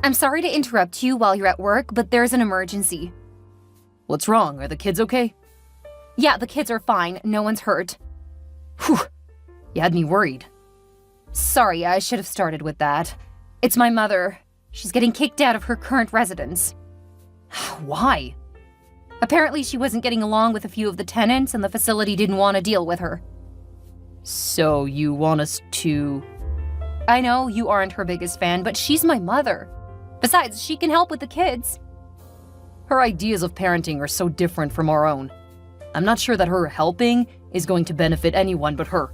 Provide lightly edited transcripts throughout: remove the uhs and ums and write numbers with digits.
I'm sorry to interrupt you while you're at work, but there's an emergency. What's wrong? Are the kids okay? Yeah, the kids are fine. No one's hurt. Whew. You had me worried. Sorry, I should have started with that. It's my mother. She's getting kicked out of her current residence. Why? Apparently she wasn't getting along with a few of the tenants and the facility didn't want to deal with her. So you want us to... I know you aren't her biggest fan, but she's my mother. Besides, she can help with the kids. Her ideas of parenting are so different from our own. I'm not sure that her helping is going to benefit anyone but her.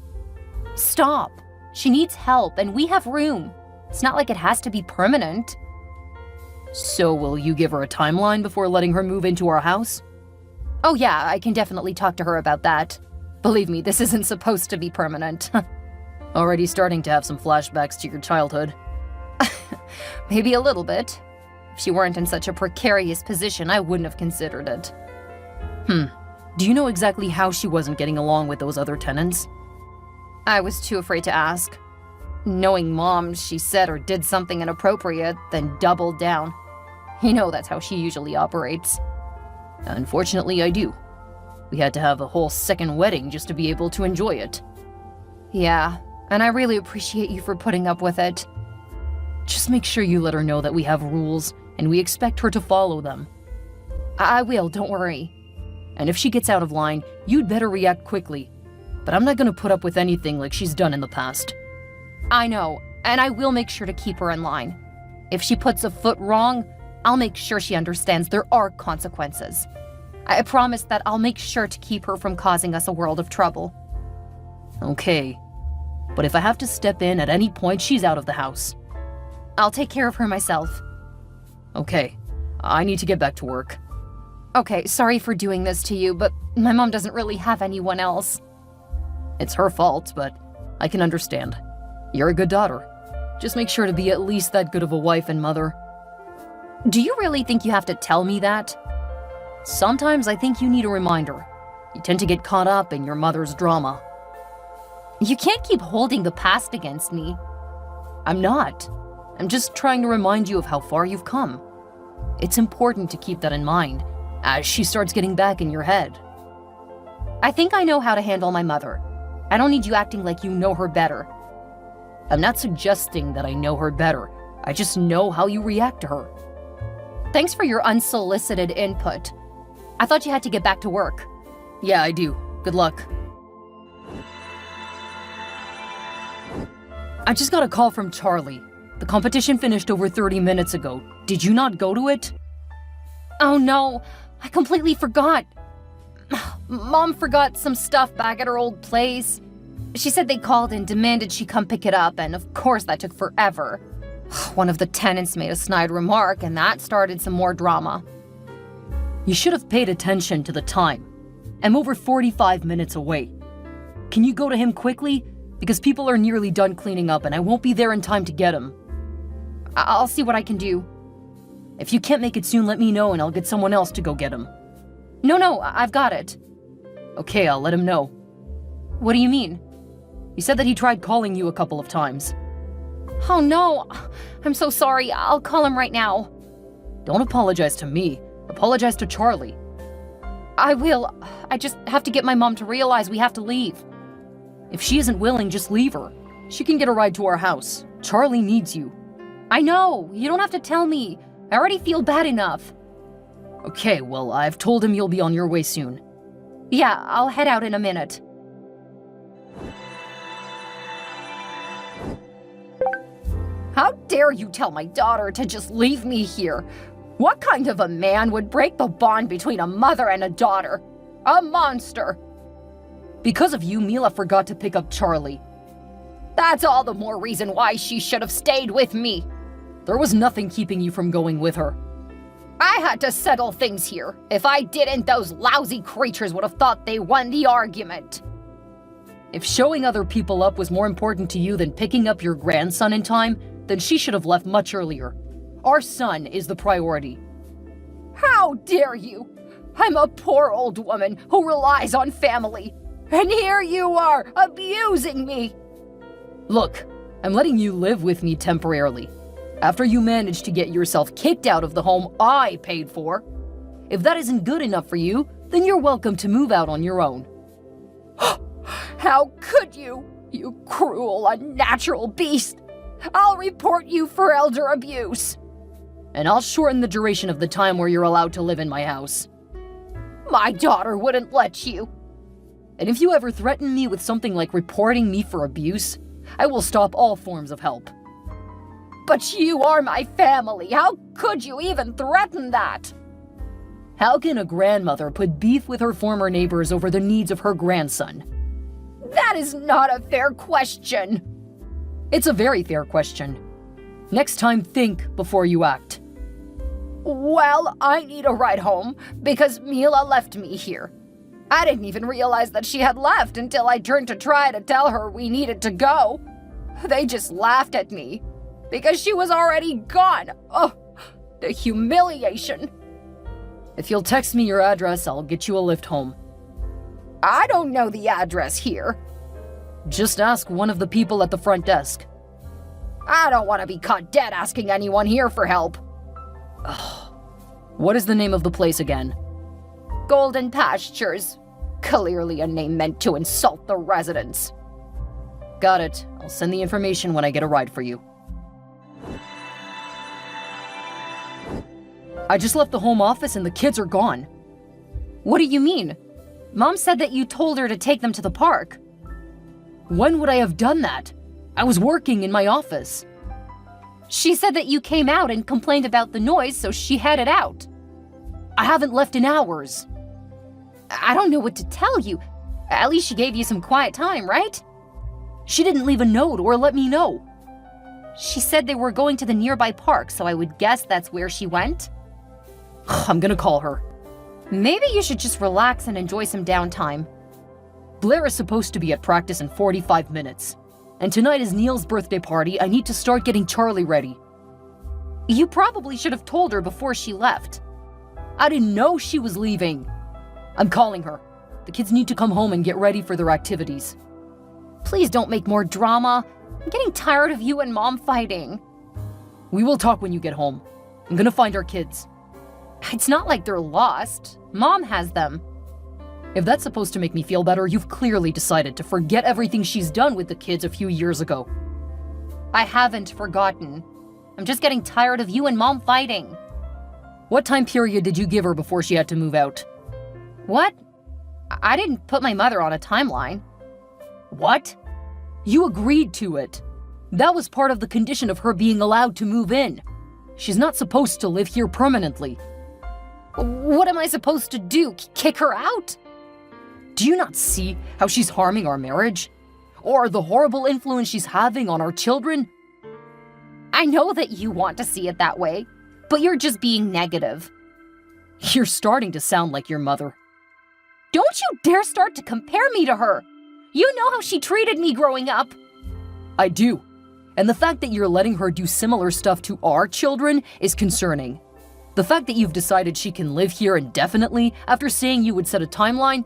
Stop. She needs help, and we have room. It's not like it has to be permanent. So will you give her a timeline before letting her move into our house? Oh yeah, I can definitely talk to her about that. Believe me, this isn't supposed to be permanent. Already starting to have some flashbacks to your childhood. Maybe a little bit. If she weren't in such a precarious position, I wouldn't have considered it. Do you know exactly how she wasn't getting along with those other tenants? I was too afraid to ask. Knowing Mom, she said or did something inappropriate, then doubled down. You know that's how she usually operates. Unfortunately, I do. We had to have a whole second wedding just to be able to enjoy it. Yeah, and I really appreciate you for putting up with it. Just make sure you let her know that we have rules, and we expect her to follow them. I will, don't worry. And if she gets out of line, you'd better react quickly. But I'm not gonna put up with anything like she's done in the past. I know, and I will make sure to keep her in line. If she puts a foot wrong, I'll make sure she understands there are consequences. I promise that I'll make sure to keep her from causing us a world of trouble. Okay. But if I have to step in at any point, she's out of the house. I'll take care of her myself. Okay. I need to get back to work. Okay, sorry for doing this to you, but my mom doesn't really have anyone else. It's her fault, but I can understand. You're a good daughter. Just make sure to be at least that good of a wife and mother. Do you really think you have to tell me that? Sometimes I think you need a reminder. You tend to get caught up in your mother's drama. You can't keep holding the past against me. I'm not. I'm just trying to remind you of how far you've come. It's important to keep that in mind as she starts getting back in your head. I think I know how to handle my mother. I don't need you acting like you know her better. I'm not suggesting that I know her better. I just know how you react to her. Thanks for your unsolicited input. I thought you had to get back to work. Yeah, I do. Good luck. I just got a call from Charlie. The competition finished over 30 minutes ago. Did you not go to it? Oh no, I completely forgot. Mom forgot some stuff back at her old place. She said they called and demanded she come pick it up, and of course that took forever. One of the tenants made a snide remark, and that started some more drama. You should have paid attention to the time. I'm over 45 minutes away. Can you go to him quickly? Because people are nearly done cleaning up, and I won't be there in time to get him. I'll see what I can do. If you can't make it soon, let me know, and I'll get someone else to go get him. No, I've got it. Okay, I'll let him know. What do you mean? He said that he tried calling you a couple of times. Oh no, I'm so sorry. I'll call him right now. Don't apologize to me. Apologize to Charlie. I will. I just have to get my mom to realize we have to leave. If she isn't willing, just leave her. She can get a ride to our house. Charlie needs you. I know. You don't have to tell me. I already feel bad enough. Okay, well, I've told him you'll be on your way soon. Yeah, I'll head out in a minute. How dare you tell my daughter to just leave me here? What kind of a man would break the bond between a mother and a daughter? A monster! Because of you, Mila forgot to pick up Charlie. That's all the more reason why she should have stayed with me. There was nothing keeping you from going with her. I had to settle things here. If I didn't, those lousy creatures would have thought they won the argument. If showing other people up was more important to you than picking up your grandson in time, then she should have left much earlier. Our son is the priority. How dare you? I'm a poor old woman who relies on family. And here you are, abusing me. Look, I'm letting you live with me temporarily. After you managed to get yourself kicked out of the home I paid for. If that isn't good enough for you, then you're welcome to move out on your own. How could you? You cruel, unnatural beast! I'll report you for elder abuse. And I'll shorten the duration of the time where you're allowed to live in my house. My daughter wouldn't let you. And if you ever threaten me with something like reporting me for abuse, I will stop all forms of help. But you are my family. How could you even threaten that? How can a grandmother put beef with her former neighbors over the needs of her grandson? That is not a fair question. It's a very fair question. Next time, think before you act. Well, I need a ride home because Mila left me here. I didn't even realize that she had left until I turned to try to tell her we needed to go. They just laughed at me because she was already gone. Oh, the humiliation. If you'll text me your address, I'll get you a lift home. I don't know the address here. Just ask one of the people at the front desk. I don't want to be caught dead asking anyone here for help. What is the name of the place again? Golden Pastures. Clearly a name meant to insult the residents. Got it. I'll send the information when I get a ride for you. I just left the home office and the kids are gone. What do you mean? Mom said that you told her to take them to the park. When would I have done that? I was working in my office. She said that you came out and complained about the noise, so she headed out. I haven't left in hours. I don't know what to tell you. At least she gave you some quiet time, right? She didn't leave a note or let me know. She said they were going to the nearby park, so I would guess that's where she went. I'm gonna call her. Maybe you should just relax and enjoy some downtime. Blair is supposed to be at practice in 45 minutes. And tonight is Neil's birthday party. I need to start getting Charlie ready. You probably should have told her before she left. I didn't know she was leaving. I'm calling her. The kids need to come home and get ready for their activities. Please don't make more drama. I'm getting tired of you and Mom fighting. We will talk when you get home. I'm gonna find our kids. It's not like they're lost. Mom has them. If that's supposed to make me feel better, you've clearly decided to forget everything she's done with the kids a few years ago. I haven't forgotten. I'm just getting tired of you and Mom fighting. What time period did you give her before she had to move out? What? I didn't put my mother on a timeline. What? You agreed to it. That was part of the condition of her being allowed to move in. She's not supposed to live here permanently. What am I supposed to do? Kick her out? Do you not see how she's harming our marriage? Or the horrible influence she's having on our children? I know that you want to see it that way, but you're just being negative. You're starting to sound like your mother. Don't you dare start to compare me to her! You know how she treated me growing up. I do. And the fact that you're letting her do similar stuff to our children is concerning. The fact that you've decided she can live here indefinitely after saying you would set a timeline,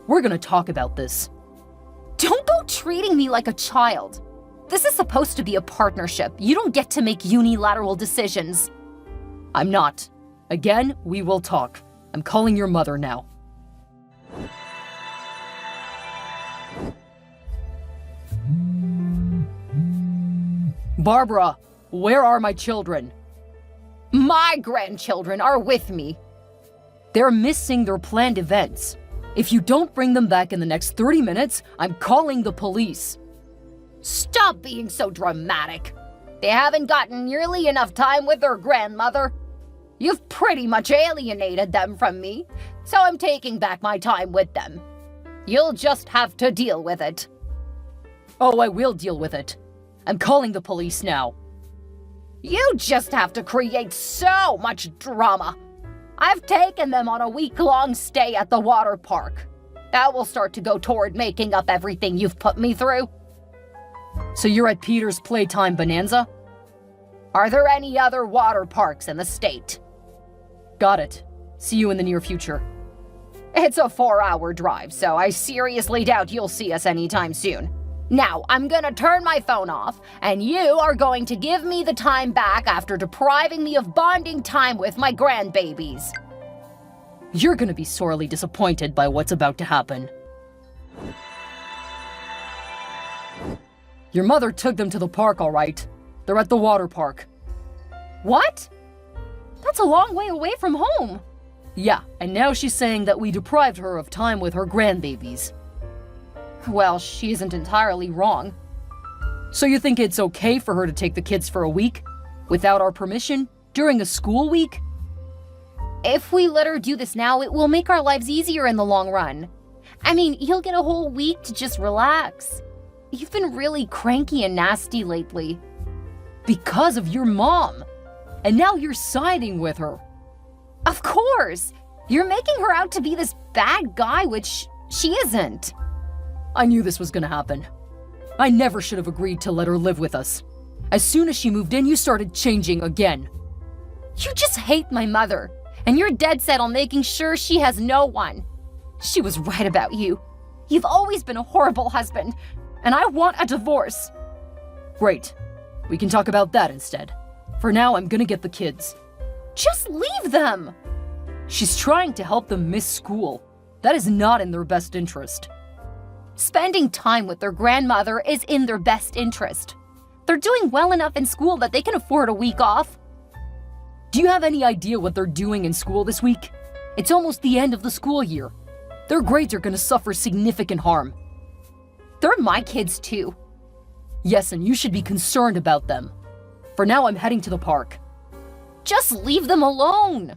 we're gonna talk about this. Don't go treating me like a child. This is supposed to be a partnership. You don't get to make unilateral decisions. I'm not. Again, we will talk. I'm calling your mother now. Barbara, where are my children? My grandchildren are with me. They're missing their planned events. If you don't bring them back in the next 30 minutes, I'm calling the police. Stop being so dramatic. They haven't gotten nearly enough time with their grandmother. You've pretty much alienated them from me, so I'm taking back my time with them. You'll just have to deal with it. Oh, I will deal with it. I'm calling the police now. You just have to create so much drama. I've taken them on a week-long stay at the water park. That will start to go toward making up everything you've put me through. So you're at Peter's Playtime Bonanza? Are there any other water parks in the state? Got it. See you in the near future. It's a 4-hour drive, so I seriously doubt you'll see us anytime soon. Now, I'm gonna turn my phone off, and you are going to give me the time back after depriving me of bonding time with my grandbabies. You're gonna be sorely disappointed by what's about to happen. Your mother took them to the park, all right. They're at the water park. What? That's a long way away from home. Yeah, and now she's saying that we deprived her of time with her grandbabies. Well, she isn't entirely wrong. So you think it's okay for her to take the kids for a week? Without our permission? During a school week? If we let her do this now, it will make our lives easier in the long run. I mean, you'll get a whole week to just relax. You've been really cranky and nasty lately. Because of your mom. And now you're siding with her. Of course! You're making her out to be this bad guy, which she isn't. I knew this was gonna happen. I never should have agreed to let her live with us. As soon as she moved in, you started changing again. You just hate my mother, and you're dead set on making sure she has no one. She was right about you. You've always been a horrible husband, and I want a divorce. Great. We can talk about that instead. For now, I'm gonna get the kids. Just leave them! She's trying to help them miss school. That is not in their best interest. Spending time with their grandmother is in their best interest. They're doing well enough in school that they can afford a week off. Do you have any idea what they're doing in school this week? It's almost the end of the school year. Their grades are gonna suffer significant harm. They're my kids too. Yes, and you should be concerned about them. For now, I'm heading to the park. Just leave them alone.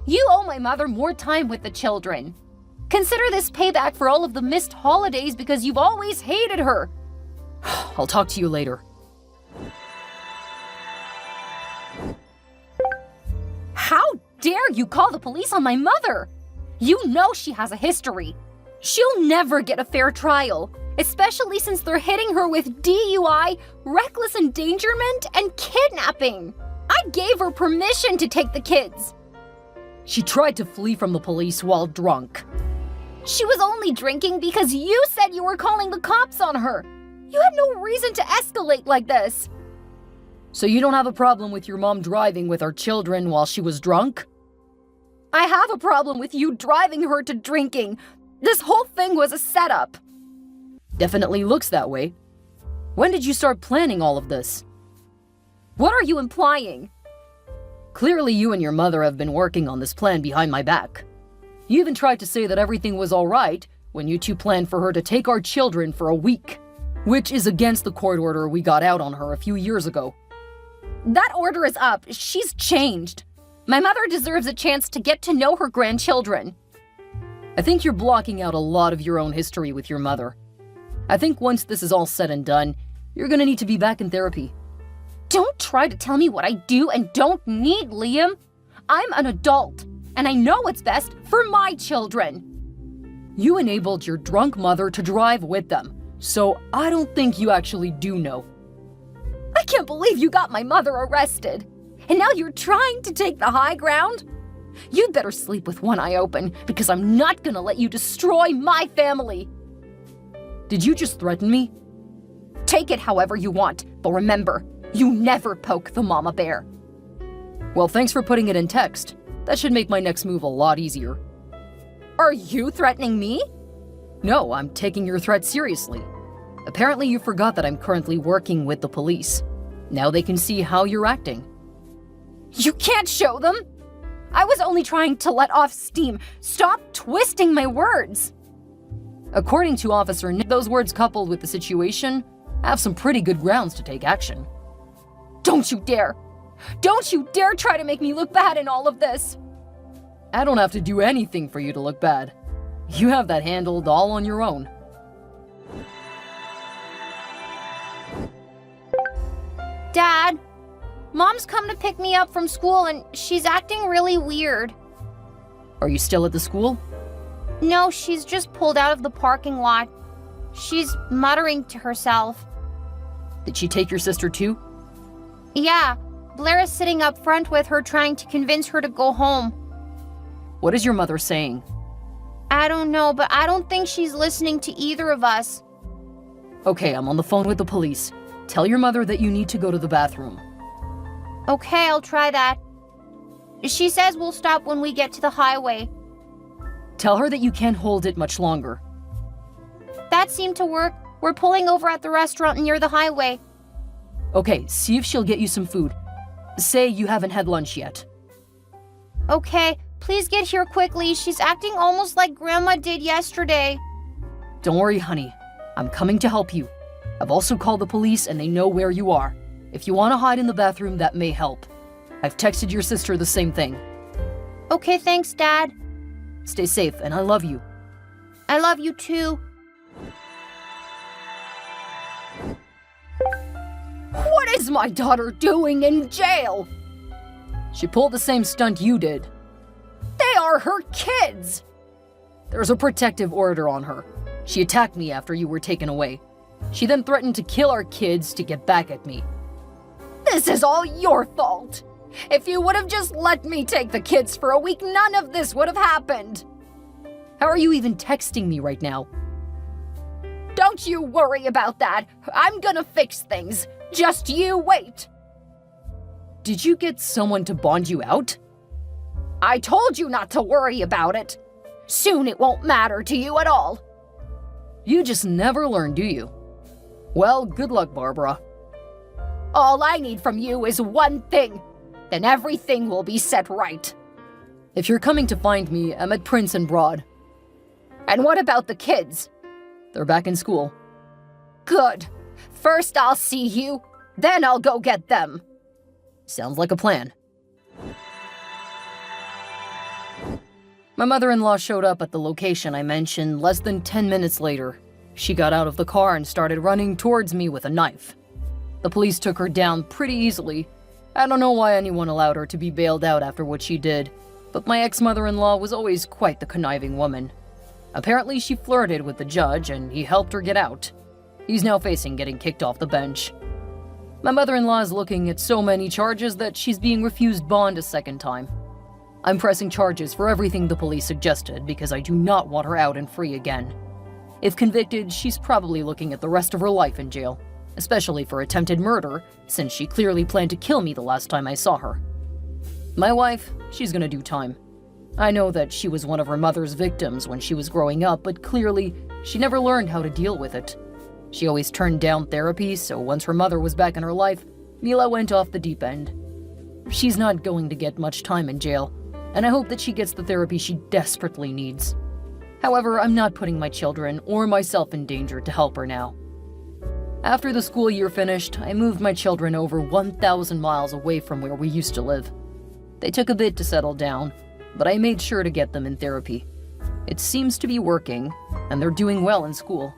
You owe my mother more time with the children. Consider this payback for all of the missed holidays because you've always hated her. I'll talk to you later. How dare you call the police on my mother? You know she has a history. She'll never get a fair trial, especially since they're hitting her with DUI, reckless endangerment, and kidnapping. I gave her permission to take the kids. She tried to flee from the police while drunk. She was only drinking because you said you were calling the cops on her. You had no reason to escalate like this. So you don't have a problem with your mom driving with our children while she was drunk? I have a problem with you driving her to drinking. This whole thing was a setup. Definitely looks that way. When did you start planning all of this? What are you implying? Clearly you and your mother have been working on this plan behind my back. You even tried to say that everything was all right when you two planned for her to take our children for a week, which is against the court order we got out on her a few years ago. That order is up. She's changed. My mother deserves a chance to get to know her grandchildren. I think you're blocking out a lot of your own history with your mother. I think once this is all said and done, you're gonna need to be back in therapy. Don't try to tell me what I do and don't need, Liam. I'm an adult, and I know what's best for my children. You enabled your drunk mother to drive with them, so I don't think you actually do know. I can't believe you got my mother arrested. And now you're trying to take the high ground? You'd better sleep with one eye open, because I'm not gonna let you destroy my family. Did you just threaten me? Take it however you want, but remember, you never poke the mama bear. Well, thanks for putting it in text. That should make my next move a lot easier. Are you threatening me? No, I'm taking your threat seriously. Apparently you forgot that I'm currently working with the police. Now they can see how you're acting. You can't show them! I was only trying to let off steam. Stop twisting my words! According to Officer Nick, those words coupled with the situation have some pretty good grounds to take action. Don't you dare! Don't you dare try to make me look bad in all of this! I don't have to do anything for you to look bad. You have that handled all on your own. Dad, Mom's come to pick me up from school and she's acting really weird. Are you still at the school? No, she's just pulled out of the parking lot. She's muttering to herself. Did she take your sister too? Yeah, Blair is sitting up front with her trying to convince her to go home. What is your mother saying? I don't know, but I don't think she's listening to either of us. Okay, I'm on the phone with the police. Tell your mother that you need to go to the bathroom. Okay, I'll try that. She says we'll stop when we get to the highway. Tell her that you can't hold it much longer. That seemed to work. We're pulling over at the restaurant near the highway. Okay, see if she'll get you some food. Say you haven't had lunch yet. Okay, please get here quickly. She's acting almost like Grandma did yesterday. Don't worry, honey. I'm coming to help you. I've also called the police and they know where you are. If you want to hide in the bathroom, that may help. I've texted your sister the same thing. Okay, thanks, Dad. Stay safe, and I love you. I love you too. What is my daughter doing in jail? She pulled the same stunt you did. They are her kids! There's a protective order on her. She attacked me after you were taken away. She then threatened to kill our kids to get back at me. This is all your fault! If you would have just let me take the kids for a week, none of this would have happened! How are you even texting me right now? Don't you worry about that. I'm gonna fix things. Just you wait. Did you get someone to bond you out? I told you not to worry about it. Soon it won't matter to you at all. You just never learn, do you? Well, good luck, Barbara. All I need from you is one thing. Then everything will be set right. If you're coming to find me, I'm at Prince and Broad. And what about the kids? They're back in school. Good. First I'll see you, then I'll go get them. Sounds like a plan. My mother-in-law showed up at the location I mentioned less than 10 minutes later. She got out of the car and started running towards me with a knife. The police took her down pretty easily. I don't know why anyone allowed her to be bailed out after what she did, but my ex-mother-in-law was always quite the conniving woman. Apparently she flirted with the judge and he helped her get out. He's now facing getting kicked off the bench. My mother-in-law is looking at so many charges that she's being refused bond a second time. I'm pressing charges for everything the police suggested because I do not want her out and free again. If convicted, she's probably looking at the rest of her life in jail, especially for attempted murder, since she clearly planned to kill me the last time I saw her. My wife, she's gonna do time. I know that she was one of her mother's victims when she was growing up, but clearly, she never learned how to deal with it. She always turned down therapy, so once her mother was back in her life, Mila went off the deep end. She's not going to get much time in jail, and I hope that she gets the therapy she desperately needs. However, I'm not putting my children or myself in danger to help her now. After the school year finished, I moved my children over 1,000 miles away from where we used to live. They took a bit to settle down, but I made sure to get them in therapy. It seems to be working, and they're doing well in school.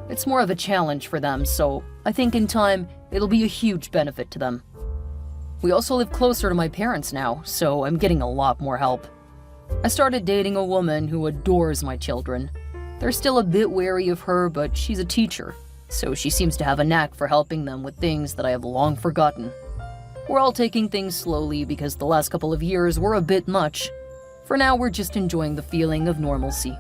It's more of a challenge for them, so I think in time, it'll be a huge benefit to them. We also live closer to my parents now, so I'm getting a lot more help. I started dating a woman who adores my children. They're still a bit wary of her, but she's a teacher, so she seems to have a knack for helping them with things that I have long forgotten. We're all taking things slowly because the last couple of years were a bit much. For now, we're just enjoying the feeling of normalcy.